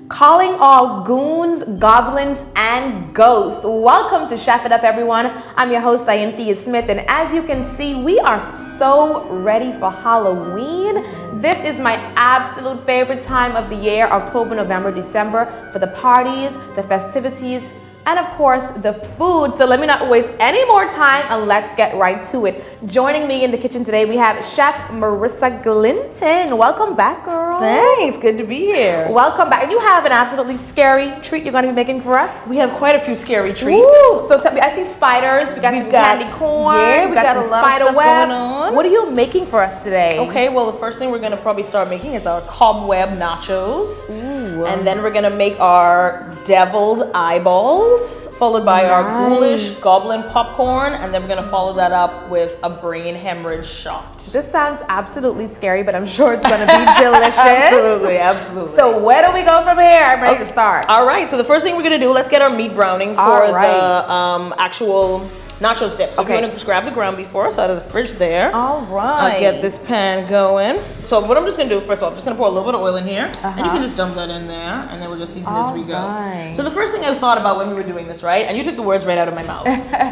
Calling all goons, goblins, and ghosts. Welcome to Chef It Up, everyone. I'm your host, Cynthia Smith, and as you can see, we are so ready for Halloween. This is my absolute favorite time of the year, October, November, December, for the parties, the festivities, and of course, the food. So let me not waste any more time and let's get right to it. Joining me in the kitchen today, we have Chef Maurisa Glinton. Welcome back, girl. Thanks, good to be here. Welcome back. And you have an absolutely scary treat you're going to be making for us? We have quite a few scary treats. Ooh, so tell me, I see spiders, we got some candy corn, yeah, we got some a lot of stuff Spiderweb. going on. What are you making for us today? Okay, well the first thing we're gonna probably start making is our cobweb nachos. Ooh. And then we're gonna make our deviled eyeballs, followed by our ghoulish goblin popcorn, and then we're gonna follow that up with a brain hemorrhage shot. This sounds absolutely scary, but I'm sure it's going to be delicious. Absolutely, absolutely. So where do we go from here? I'm ready to start. All right, so the first thing we're gonna do, let's get our meat browning for the actual nacho dip. So if you want to just grab the ground beef for us out of the fridge there. All right. I'll get this pan going. So what I'm just going to do, first of all, I'm just going to pour a little bit of oil in here. And you can just dump that in there, and then we'll just season it as we go. Right. So the first thing I thought about when we were doing this, right, and you took the words right out of my mouth.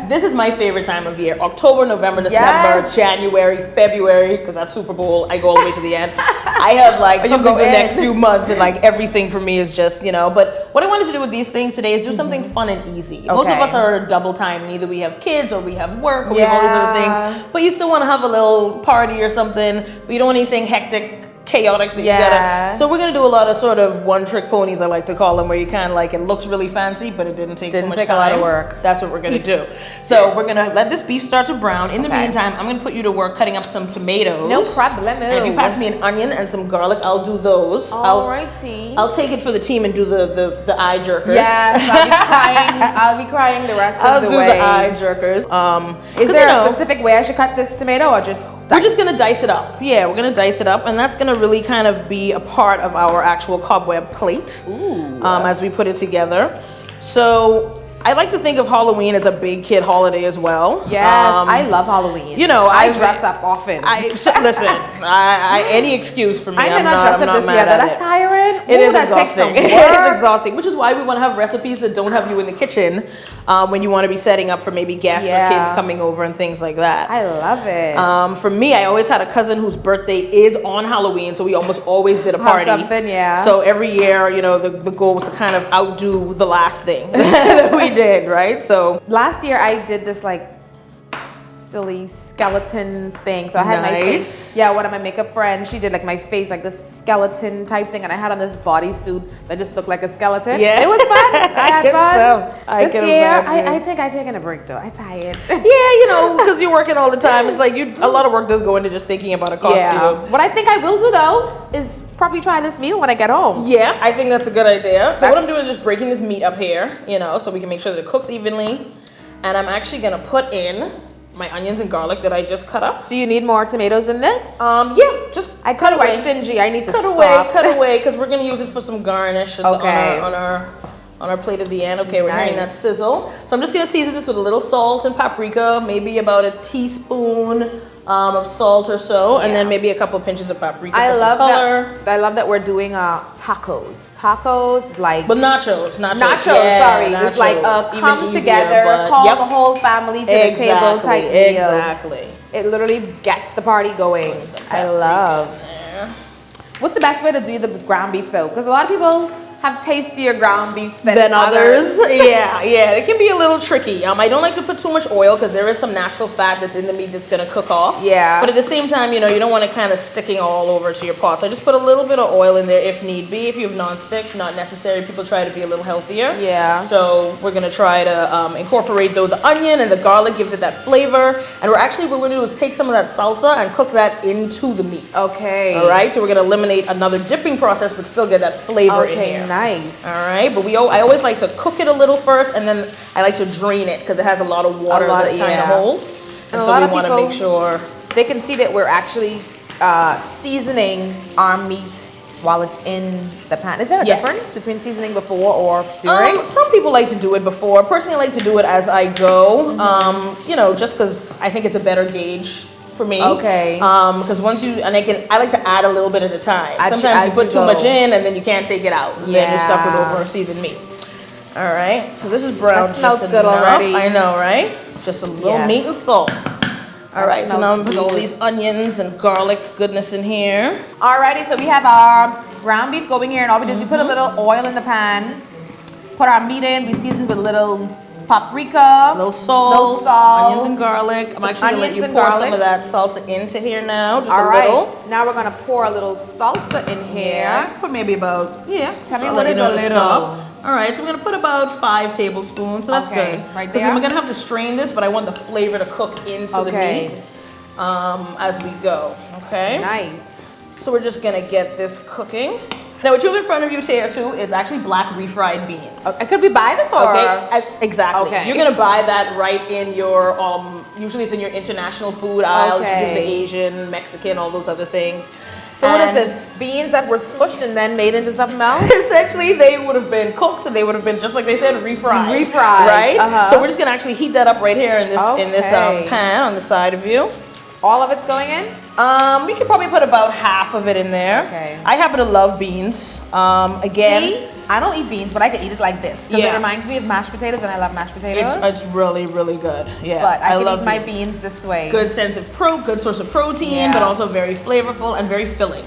This is my favorite time of year. October, November, December, January, February, because that's Super Bowl. I go all the way to the end. I have like something for the next few months, and like everything for me is just, you know. But what I wanted to do with these things today is do something fun and easy. Most of us are double time. Either we have kids or we have work or we have all these other things, but you still want to have a little party or something, but you don't want anything hectic, chaotic that you gotta. So we're gonna do a lot of sort of one-trick ponies, I like to call them, where you kind of like, it looks really fancy, but it didn't take too much time. a lot of work. That's what we're gonna do. So we're gonna let this beef start to brown. In the meantime, I'm gonna put you to work cutting up some tomatoes. No problem. And if you pass me an onion and some garlic, I'll do those. Alrighty. I'll take it for the team and do the eye jerkers. Yes, I'll be crying the rest of the way. I'll do the eye jerkers. Is there a specific way I should cut this tomato, or just dice? We're just gonna dice it up. Yeah, we're gonna dice it up, and that's gonna really kind of be a part of our actual cobweb plate. As we put it together. So I like to think of Halloween as a big kid holiday as well. Yes, I love Halloween. You know, I dress up often. Listen, any excuse for me. I may not dress up this year. That's tiring. It is exhausting. It is exhausting, which is why we want to have recipes that don't have you in the kitchen when you want to be setting up for maybe guests or kids coming over and things like that. I love it. For me, I always had a cousin whose birthday is on Halloween, so we almost always did a party. So every year, you know, the goal was to kind of outdo the last thing that we did, right? So last year I did this like silly skeleton thing. So I had my face. Yeah, one of my makeup friends, she did like my face, like this skeleton type thing, and I had on this bodysuit that just looked like a skeleton. Yeah, it was fun. I had fun. This year, I think I taking a break though. I'm tired. Yeah, you know, because you're working all the time. It's like a lot of work does go into just thinking about a costume. Yeah. What I think I will do though is probably try this meal when I get home. Yeah, I think that's a good idea. So what I'm doing is just breaking this meat up here, you know, so we can make sure that it cooks evenly. And I'm actually gonna put in my onions and garlic that I just cut up. Do you need more tomatoes than this? Yeah, just I cut away. Stingy. I need to cut away, because we're gonna use it for some garnish on our plate at the end. Okay, we're hearing that sizzle. So I'm just gonna season this with a little salt and paprika, maybe about a teaspoon of salt or so, and then maybe a couple of pinches of paprika for some color. I love that we're doing tacos. Tacos, like... But nachos. Sorry. It's like a come together, call the whole family to the table type meal. Exactly. It literally gets the party going. I love. What's the best way to do the ground beef though? Because a lot of people have tastier ground beef than others. Yeah, it can be a little tricky. I don't like to put too much oil because there is some natural fat that's in the meat that's gonna cook off. Yeah. But at the same time, you know, you don't want it kind of sticking all over to your pot. So I just put a little bit of oil in there if need be. If you have non-stick, not necessary. People try to be a little healthier. Yeah. So we're gonna try to incorporate though the onion and the garlic gives it that flavor. And what we're gonna do is take some of that salsa and cook that into the meat. Okay. All right. So we're gonna eliminate another dipping process, but still get that flavor in here. Nice. All right, but I always like to cook it a little first, and then I like to drain it because it has a lot of water that it kind of holds. And so we want to make sure they can see that we're actually seasoning our meat while it's in the pan. Is there a difference between seasoning before or during? Some people like to do it before. Personally, I like to do it as I go. You know, just because I think it's a better gauge for me. Okay. Because once you, and I like to add a little bit at a time. Sometimes you put too much in and then you can't take it out. And then you're stuck with over seasoned meat. All right, so this is brown. That smells good already. I know, right? Just a little meat and salt. All right, so now I'm putting all these onions and garlic goodness in here. Alrighty, so we have our ground beef going here, and all we do is we put a little oil in the pan, put our meat in, we season with a little paprika, a little salt, onions and garlic. I'm actually gonna let you pour some of that salsa into here now, just a little. Now we're gonna pour a little salsa in here. Yeah, put maybe about, Tell me what is a little. All right, so I'm gonna put about 5 tablespoons, so that's good. Right there. We're gonna have to strain this, but I want the flavor to cook into the meat as we go, okay? Nice. So we're just gonna get this cooking. Now what you have in front of you here too is actually black refried beans. Okay. Could we buy this or? Okay, exactly. Okay. You're gonna buy that right in your, usually it's in your international food aisles, usually the Asian, Mexican, all those other things. So what is this? Beans that were smushed and then made into something else? Essentially, they would have been cooked and they would have been, just like they said, refried. Refried. Right? So we're just gonna actually heat that up right here in this pan on the side of you. All of it's going in? We could probably put about half of it in there. Okay. I happen to love beans. Again, see, I don't eat beans, but I can eat it like this because it reminds me of mashed potatoes, and I love mashed potatoes. It's really, really good. Yeah, but I can eat my beans. beans this way. Good sense of good source of protein, but also very flavorful and very filling.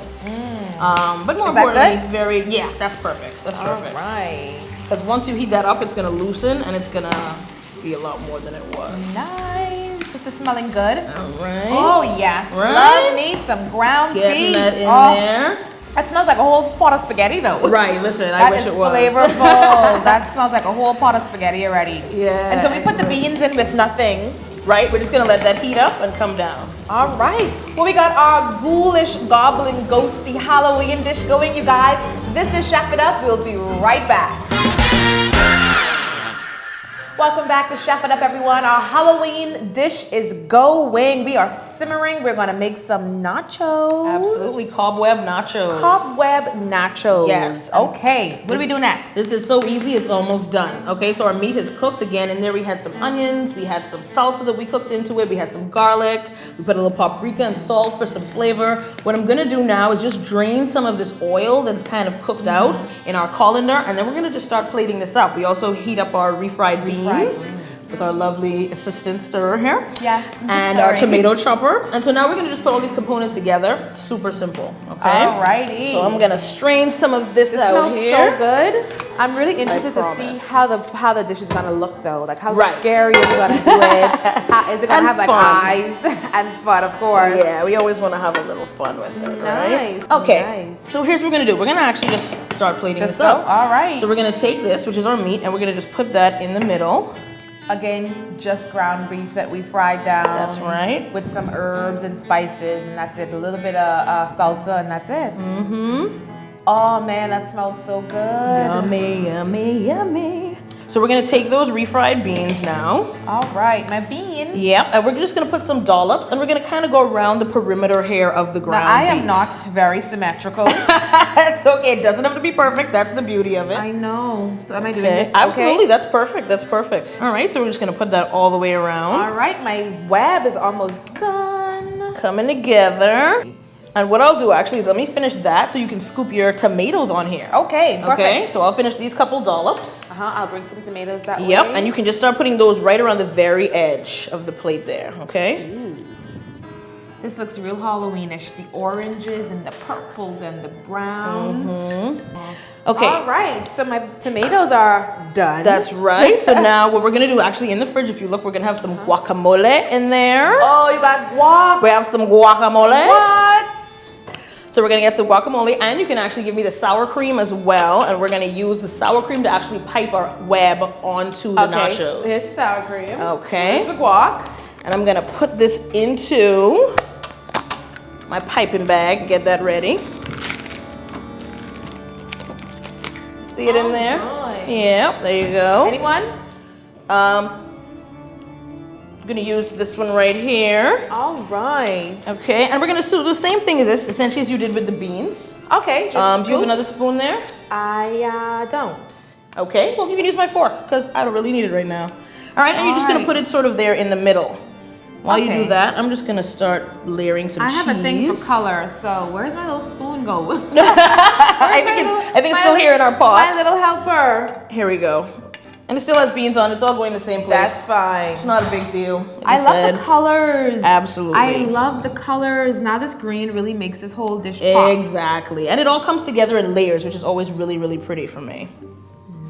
But more importantly, that's perfect. That's perfect. All right. Because once you heat that up, it's gonna loosen and it's gonna be a lot more than it was. Nice. This is smelling good. All right. Oh yes. Right. Love me some ground beef. Getting that in there. That smells like a whole pot of spaghetti though. Right, listen, I wish it was. That is flavorful. That smells like a whole pot of spaghetti already. Yeah. And so we put the beans in with nothing. Right, we're just gonna let that heat up and come down. All right. Well, we got our ghoulish, goblin, ghosty Halloween dish going, you guys. This is Chef It Up. We'll be right back. Welcome back to Chef It Up, everyone. Our Halloween dish is going. We are simmering. We're going to make some nachos. Absolutely. Cobweb nachos. Cobweb nachos. Yes. Okay. What do we do next? This is so easy. It's almost done. Okay, so our meat is cooked. Again, in there we had some onions. We had some salsa that we cooked into it. We had some garlic. We put a little paprika and salt for some flavor. What I'm going to do now is just drain some of this oil that's kind of cooked out in our colander, and then we're going to just start plating this up. We also heat up our refried beans. With our lovely assistant stirrer here. Yes. And our tomato chopper. And so now we're gonna just put all these components together. Super simple, okay? Alrighty. So I'm gonna strain some of this out here. Smells so good. I'm really interested to see how the dish is gonna look though. Like how scary is it gonna do it? Is it gonna have like eyes and fun, of course? Yeah, we always wanna have a little fun with it, right? Nice. Okay, Nice. so here's what we're gonna do. We're gonna actually just start plating this up. All right. So we're gonna take this, which is our meat, and we're gonna just put that in the middle. Again, just ground beef that we fried down. That's right. With some herbs and spices, and that's it. A little bit of salsa, and that's it. Oh man, that smells so good. Yummy, yummy, yummy. So we're gonna take those refried beans now. All right, my beans. Yep, and we're just gonna put some dollops, and we're gonna kind of go around the perimeter here of the ground now, I am beef. not very symmetrical. It's okay, it doesn't have to be perfect. That's the beauty of it. I know. So am I doing this? Absolutely, okay? that's perfect. That's perfect. All right, so we're just gonna put that all the way around. All right, my web is almost done. Coming together. And what I'll do actually is let me finish that so you can scoop your tomatoes on here. Okay, perfect. Okay, so I'll finish these couple dollops. I'll bring some tomatoes that way. Yep, and you can just start putting those right around the very edge of the plate there, okay? Ooh. This looks real Halloweenish. The oranges and the purples and the browns. Okay. All right, so my tomatoes are done. That's right. So now what we're gonna do actually in the fridge, if you look, we're gonna have some guacamole in there. Oh, you got guac. We have some guacamole. What? So we're gonna get some guacamole, and you can actually give me the sour cream as well, and we're gonna use the sour cream to actually pipe our web onto the nachos. So here's the sour cream. Okay. Here's the guac. And I'm gonna put this into my piping bag, get that ready. See it in there? Nice. Yeah, there you go. Anyone? I'm gonna use this one right here. All right. Okay, and we're gonna do the same thing as this, essentially as you did with the beans. Okay, just do you have another spoon there? I don't. Okay, well you can use my fork, because I don't really need it right now. All right, and you're just gonna put it sort of there in the middle While you do that, I'm just gonna start layering some cheese. I have a thing for color, so where's my little spoon go? I think it's still here in our pot. My little helper. Here we go. And it still has beans on. It's all going the same place. That's fine. It's not a big deal. I love the colors. Absolutely. I love the colors. Now this green really makes this whole dish pop. Exactly. And it all comes together in layers, which is always really, really pretty for me.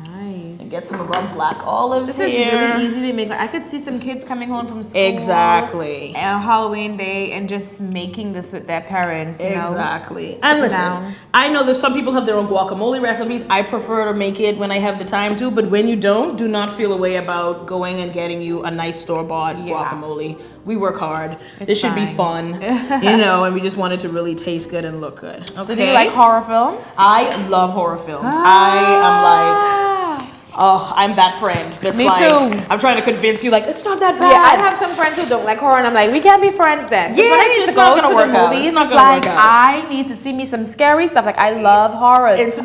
Nice. And get some of our black olives This here. is really easy to make. I could see some kids coming home from school. Exactly. On Halloween day and just making this with their parents. You exactly. know, and listen, down. I know that some people have their own guacamole recipes. I prefer to make it when I have the time to, but when you don't, do not feel a way about going and getting you a nice store-bought guacamole. We work hard. This should be fun, you know, and we just want it to really taste good and look good. Okay. So do you like horror films? I love horror films. I am like, oh, I'm that friend that's Me like, too. I'm trying to convince you, like, it's not that bad. Yeah, I have some friends who don't like horror, and I'm like, we can't be friends then. Yeah, when I need to it's go not to gonna the work out. movies, It's not it's gonna like work out. I need to see me some scary stuff. Like I love horror. It's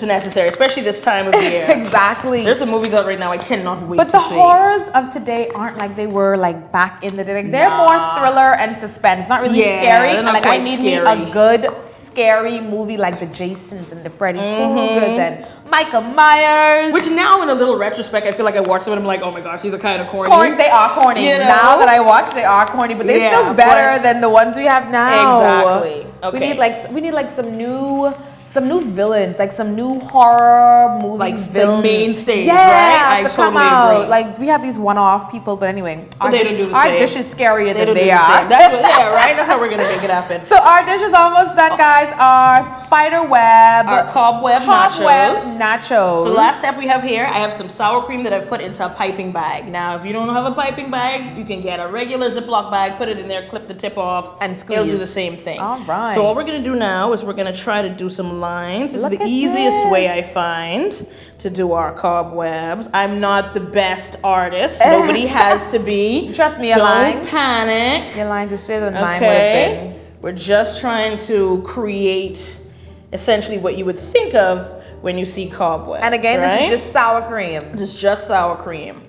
necessary, especially this time of year. Exactly. There's some movies out right now I cannot wait But to the see. horrors of today aren't like they were like back in the day. Like, they're more thriller and suspense, not really scary. they're not Like quite I need scary. me a good scary movie like the Jasons and the Freddy Kruegers and Michael Myers. Which now, in a little retrospect, I feel like I watched them and I'm like, oh my gosh, these are kind of corny. They are corny. You know? Now that I watch, they are corny, but they're still better than the ones we have now. Exactly. Okay. We need like some new villains, like some new horror movie Like villains. the main stage, yeah, right? I to come totally out. agree. Like we have these one-off people, but anyway, But they don't do the our same. dish is scarier They than don't do they the are. same. That's what, yeah, right? That's how we're going to make it happen. So our dish is almost done, guys. Our Spiderweb, Our cobweb nachos. So the last step we have here, I have some sour cream that I've put into a piping bag. Now, if you don't have a piping bag, you can get a regular Ziploc bag, put it in there, clip the tip off, and squeeze. It'll do the same thing. All right. So what we're going to do now is we're going to try to do some lines. This is the easiest way I find to do our cobwebs. I'm not the best artist. Nobody has to be. Trust me, your Don't lines. panic. Your lines are straighter than mine would have been. We're just trying to create essentially what you would think of when you see cobwebs. And again, right? this is just sour cream. This is just sour cream.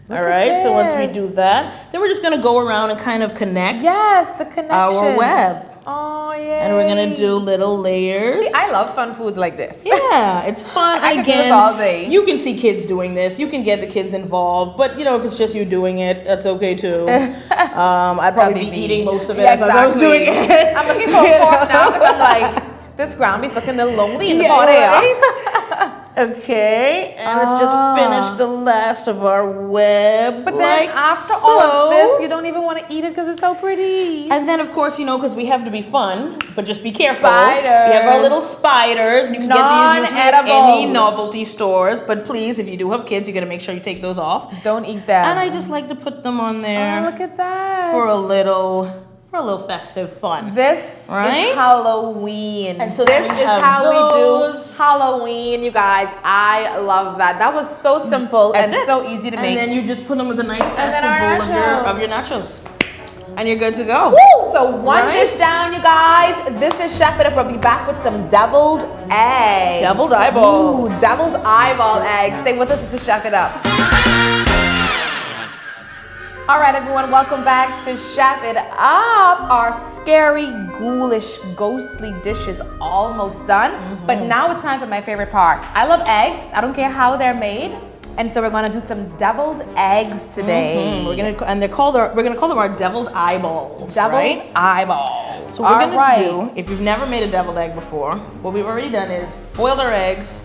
All right, so once we do that, then we're just gonna go around and kind of connect the connection. our web. Oh, yeah. And we're gonna do little layers. See, I love fun foods like this. Yeah, it's fun. I could do this all day. You can see kids doing this. You can get the kids involved. But, you know, if it's just you doing it, that's okay, too. I'd probably be eating most of it as I was doing it. I'm looking for a fork now because I'm like, this ground beef looking a little lonely in the pot right? Okay, and let's just finish the last of our web. But like then after so. all of this, you don't even want to eat it because it's so pretty. And then, of course, you know, because we have to be fun, but just be careful. Spiders. We have our little spiders. You can get these usually at any novelty stores. But please, if you do have kids, you're going to make sure you take those off. Don't eat them. And I just like to put them on there. Oh, look at that. For a little festive fun. This is Halloween. And so this then is how we do Halloween, you guys. I love that. That was so simple and so easy to make. And then you just put them with a nice festive bowl of your nachos. And you're good to go. Woo! So one dish down, you guys. This is Chef It Up. We'll be back with some deviled eggs. Deviled eyeballs. Ooh, deviled eyeball eggs. Stay with us. This is Chef It Up. All right, everyone, welcome back to Chef It Up. Our scary, ghoulish, ghostly dish is almost done. But now it's time for my favorite part. I love eggs. I don't care how they're made. And so we're gonna do some deviled eggs today. We're gonna call them our deviled eyeballs. Deviled eyeballs. So what we're gonna do, if you've never made a deviled egg before, what we've already done is boiled our eggs,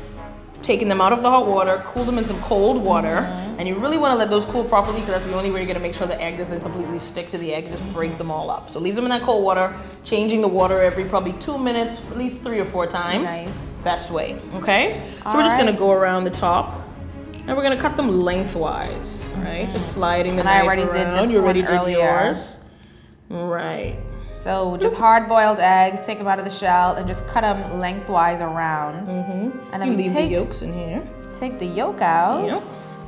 taken them out of the hot water, cooled them in some cold water, and you really want to let those cool properly because that's the only way you're going to make sure the egg doesn't completely stick to the egg and just break them all up. So leave them in that cold water, changing the water every probably 2 minutes, at least 3 or 4 times. Nice. Best way, okay? So we're just going to go around the top and we're going to cut them lengthwise, right? Just sliding the knife around. You already did yours. Right. So just hard-boiled eggs, take them out of the shell, and just cut them lengthwise around. And then we leave the yolks in here. Take the yolk out. Yep.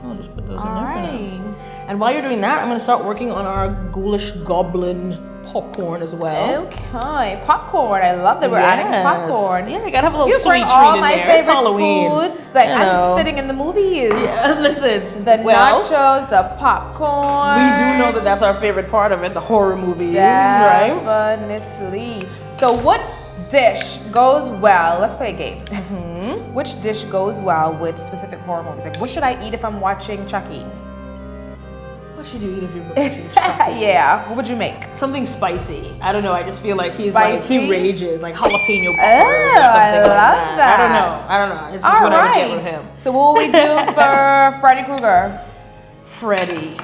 I'll just put those in there for Alright. now. And while you're doing that, I'm going to start working on our ghoulish goblin popcorn as well. Okay, popcorn. I love that we're adding popcorn. Yeah, you gotta have a little You sweet bring treat all in my there. It's favorite Halloween. foods. Like You know. I'm sitting in the movies. Yeah, listen. The nachos, the popcorn. We do know that that's our favorite part of it, the horror movies, right? Definitely. So what dish goes well? Let's play a game. Which dish goes well with specific horror movies? Like, what should I eat if I'm watching Chucky? What should you eat if you're watching Chucky? Yeah. What would you make? Something spicy. I don't know. I just feel like he Spicy? rages, like jalapeno peppers or something I love that. I don't know. It's just what I would get with him. So what will we do for Freddy Krueger? Freddy.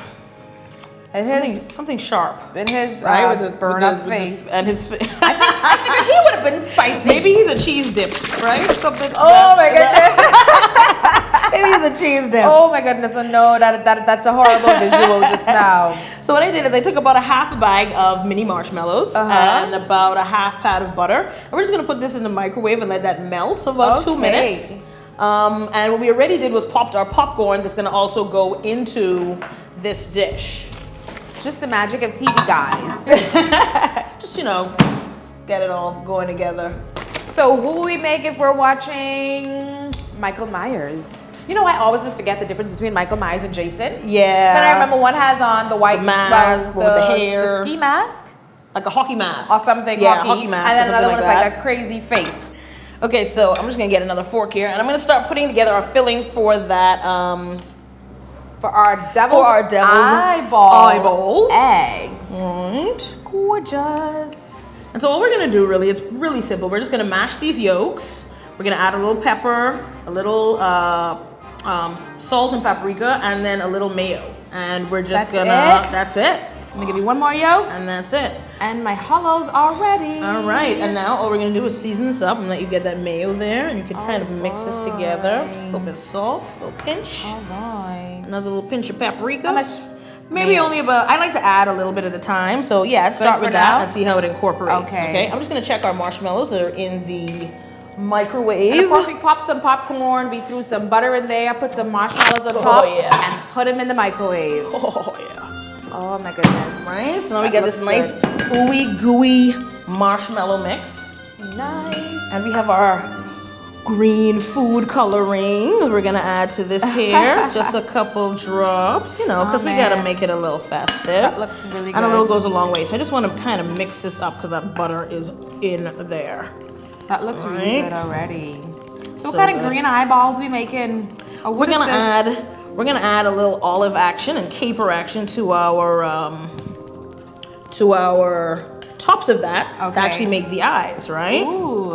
Something sharp. In his Right? With the burn up face. And his I figured he would have been spicy. Maybe he's a cheese dip, right? Something. Oh my goodness. Maybe he's a cheese dip. Oh my goodness. No, that's a horrible visual just now. So what I did is I took about a half a bag of mini marshmallows and about a half pat of butter. And we're just gonna put this in the microwave and let that melt for about 2 minutes. And what we already did was popped our popcorn that's gonna also go into this dish. Just the magic of TV, guys. Just, get it all going together. So who will we make if we're watching Michael Myers? You know, I always just forget the difference between Michael Myers and Jason. Yeah. Then I remember one has on the white mask with the hair. The ski mask. Like a hockey mask. Or something hockey mask. And then another one is that. like that crazy face. Okay, so I'm just gonna get another fork here and I'm gonna start putting together our filling for that For our deviled eyeballs. Eggs. Right. Gorgeous. And so what we're gonna do really, it's really simple. We're just gonna mash these yolks. We're gonna add a little pepper, a little salt and paprika, and then a little mayo. And we're just that's it. Let me give you one more yolk. And that's it. And my hollows are ready. All right, and now all we're gonna do is season this up and let you get that mayo there, and you can kind of mix this together. Just a little bit of salt, a little pinch. All right. Another little pinch of paprika. How much? Maybe mayo? only about, I like to add a little bit at a time. So yeah, I'd start with that and see how it incorporates. Okay. I'm just gonna check our marshmallows that are in the microwave. And of course, we popped some popcorn, we threw some butter in there, put some marshmallows on top, and put them in the microwave. Oh yeah. Oh my goodness. Right, so now we get this nice ooey gooey marshmallow mix. Nice. And we have our green food coloring we're gonna add to this here. Just a couple drops, because we gotta make it a little festive. That looks really good. And a little goes a long way. So I just wanna kind of mix this up because that butter is in there. That looks really good already. So what kind of green eyeballs we making? We're gonna add a little olive action and caper action to our tops of that to actually make the eyes, right? Ooh.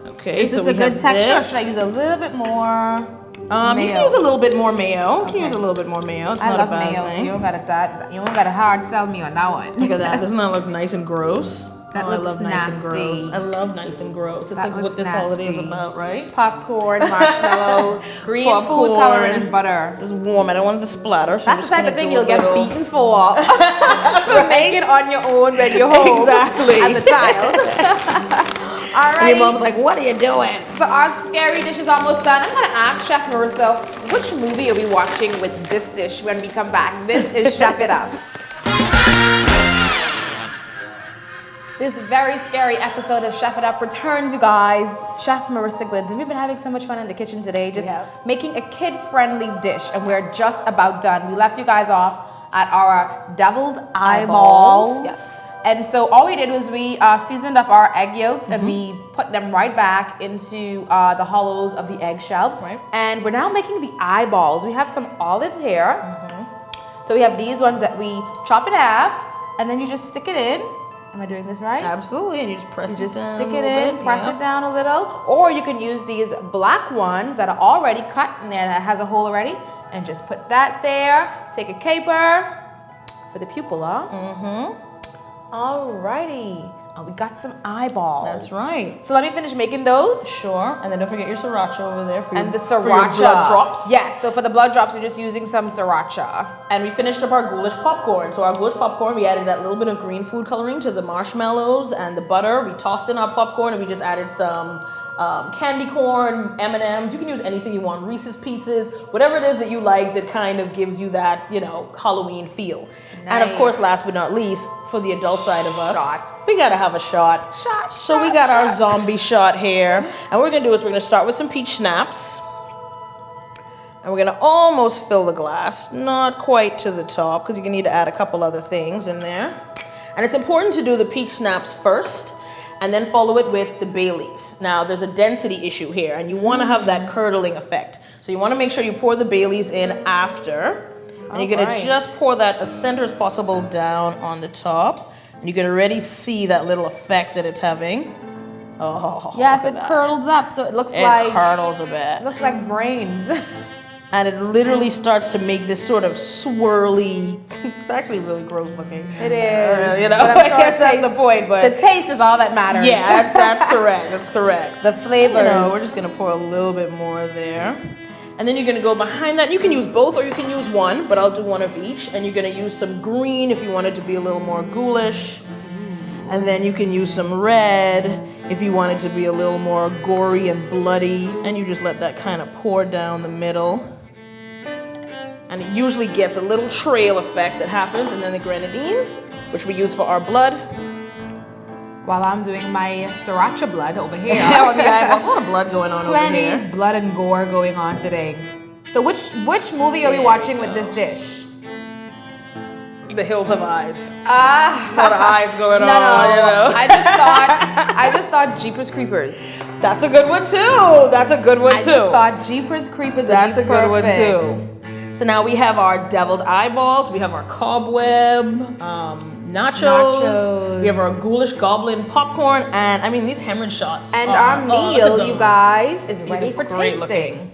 Okay. Is this a good texture? Or should I use a little bit more? You can use a little bit more mayo. You can use a little bit more mayo. It's not a bad mayo, thing. So you don't gotta hard sell me on that one. Look at that. Doesn't that look nice and gross? That looks I love nice nasty. and gross. I love nice and gross. It's That like what this looks holiday is nasty. about, right? Popcorn, marshmallow, green Popcorn. food coloring, and butter. This is warm. I don't want it to splatter. So That's the type of thing you'll get beaten for. Right? Make it on your own when you're home. Exactly. As a child. All right. And your mom's like, what are you doing? So our scary dish is almost done. I'm gonna ask Chef Maurisa, which movie are we watching with this dish when we come back? This is Chef It Up. This very scary episode of Chef It Up returns, you guys. Chef Maurisa Glinton. We've been having so much fun in the kitchen today, just making a kid-friendly dish, and we're just about done. We left you guys off at our deviled eyeballs. Yes. And so all we did was we seasoned up our egg yolks and we put them right back into the hollows of the eggshell. Right. And we're now making the eyeballs. We have some olives here. So we have these ones that we chop in half, and then you just stick it in. Am I doing this right? Absolutely, and you just press it down. Stick it in, press it down a little. Or you can use these black ones that are already cut in there that has a hole already, and just put that there. Take a caper for the pupil, huh? Alrighty. Oh, we got some eyeballs. That's right. So let me finish making those. Sure. And then don't forget your sriracha over there for, And the for sriracha. your blood drops. Yeah, so for the blood drops, we're just using some sriracha. And we finished up our ghoulish popcorn. So our ghoulish popcorn, we added that little bit of green food coloring to the marshmallows and the butter. We tossed in our popcorn and we just added some candy corn, M&Ms. You can use anything you want, Reese's Pieces, whatever it is that you like that kind of gives you that, you know, Halloween feel. Nice. And of course, last but not least, for the adult side of us, we gotta have a shot. So we got our zombie shot here. And what we're gonna do is we're gonna start with some peach schnapps. And we're gonna almost fill the glass, not quite to the top, because you're gonna need to add a couple other things in there. And it's important to do the peach schnapps first, and then follow it with the Baileys. Now, there's a density issue here, and you wanna have that curdling effect. So you wanna make sure you pour the Baileys in after, and you're gonna just pour that as center as possible down on the top. And you can already see that little effect that it's having. Oh, yes, it curdles up, so it looks like... It curdles a bit. It looks like brains. And it literally starts to make this sort of swirly... It's actually really gross looking. It is. You know, I guess that's the point, but... The taste is all that matters. Yeah, that's correct. That's correct. The flavor. You know, we're just going to pour a little bit more there. And then you're going to go behind that. You can use both or you can use one, but I'll do one of each. And you're going to use some green if you want it to be a little more ghoulish. And then you can use some red if you want it to be a little more gory and bloody. And you just let that kind of pour down the middle. And it usually gets a little trail effect that happens. And then the grenadine, which we use for our blood. While I'm doing my sriracha blood over here. Yeah, we got a lot of blood going on over here. Plenty blood and gore going on today. So which movie are we watching with this dish? The Hills of Eyes. Ah, a lot of eyes going on. No. You know? I just thought Jeepers Creepers. That's a good one too. That's a good one too. I just thought Jeepers Creepers would be perfect. That's a good one too. So now we have our deviled eyeballs. We have our cobweb. Nachos. We have our ghoulish goblin popcorn, and I mean these hemorrhage shots. And our meal, you guys, is ready for tasting.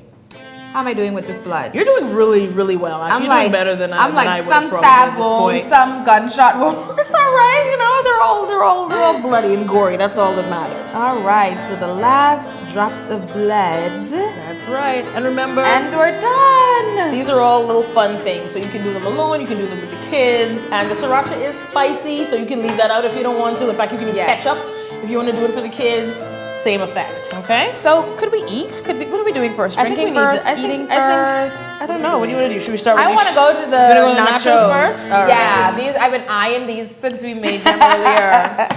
How am I doing with this blood? You're doing really, really well. Actually, you're doing better than I would have some stab wounds, some gunshot wounds. It's all right, you know. They're all bloody and gory. That's all that matters. All right, so the last drops of blood. That's right. And remember, and we're done. These are all little fun things. So you can do them alone. You can do them with the kids. And the sriracha is spicy, so you can leave that out if you don't want to. In fact, you can use ketchup if you want to do it for the kids. Same effect, okay? So could we eat? What are we doing first? Drinking first? Eating first? I don't know. What do you want to do? Should we start with I want to go to the nachos first? All right. These I've been eyeing these since we made them earlier.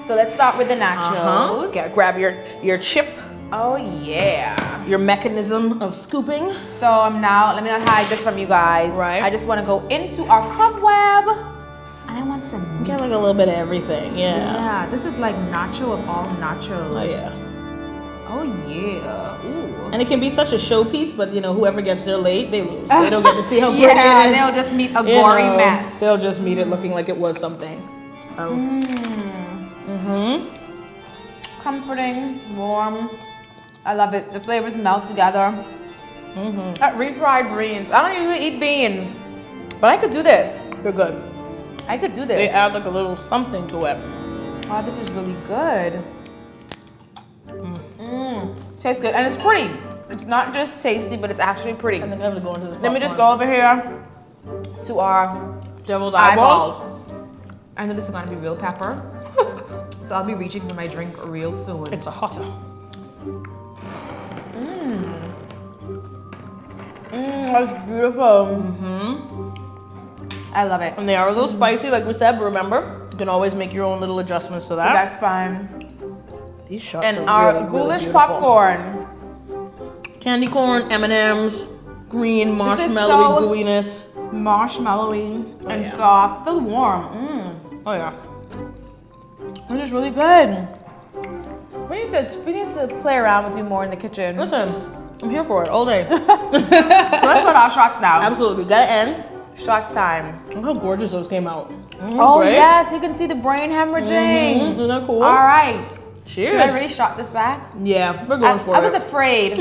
So let's start with the nachos. Okay, grab your chip. Oh yeah. Your mechanism of scooping. So let me not hide this from you guys. Right. I just want to go into our cobweb. And I want some meat. Get like a little bit of everything, Yeah, this is like nacho of all nachos. Oh yeah. Oh yeah. Ooh. And it can be such a showpiece, but you know, whoever gets there late, they lose. They don't get to see how pretty it is. Yeah, they'll just meet a gory mess. They'll just meet it looking like it was something. Comforting, warm. I love it. The flavors melt together. That refried beans. I don't usually eat beans, but I could do this. They're good. I could do this. They add like a little something to it. Oh, this is really good. Tastes good, and it's pretty. It's not just tasty, but it's actually pretty. I think I have to go into this. Let me just go over here to our deviled eyeballs. I know this is gonna be real pepper, so I'll be reaching for my drink real soon. It's a hotter. That's beautiful. I love it. And they are a little spicy, like we said, but remember, you can always make your own little adjustments to that. That's fine. These shots and are our really, ghoulish really popcorn. Candy corn, M&Ms, green, marshmallowy gooiness. Marshmallowy and soft, still warm. Oh yeah. This is really good. We need to play around with you more in the kitchen. Listen, I'm here for it all day. So let's go to our shots now. Absolutely, we gotta end. Shots time. Look how gorgeous those came out. Oh great. Yes, you can see the brain hemorrhaging. Isn't that cool? All right. Cheers. Should I really shot this back? Yeah, we're going for it. I was afraid.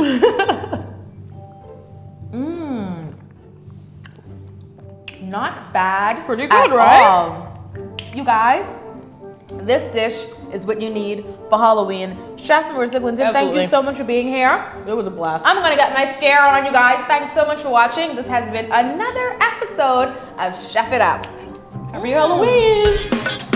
Not bad. Pretty good, right? All. You guys, this dish is what you need for Halloween. Chef Maurisa Glinton, thank you so much for being here. It was a blast. I'm gonna get my scare on, you guys. Thanks so much for watching. This has been another episode of Chef It Up. Happy Halloween!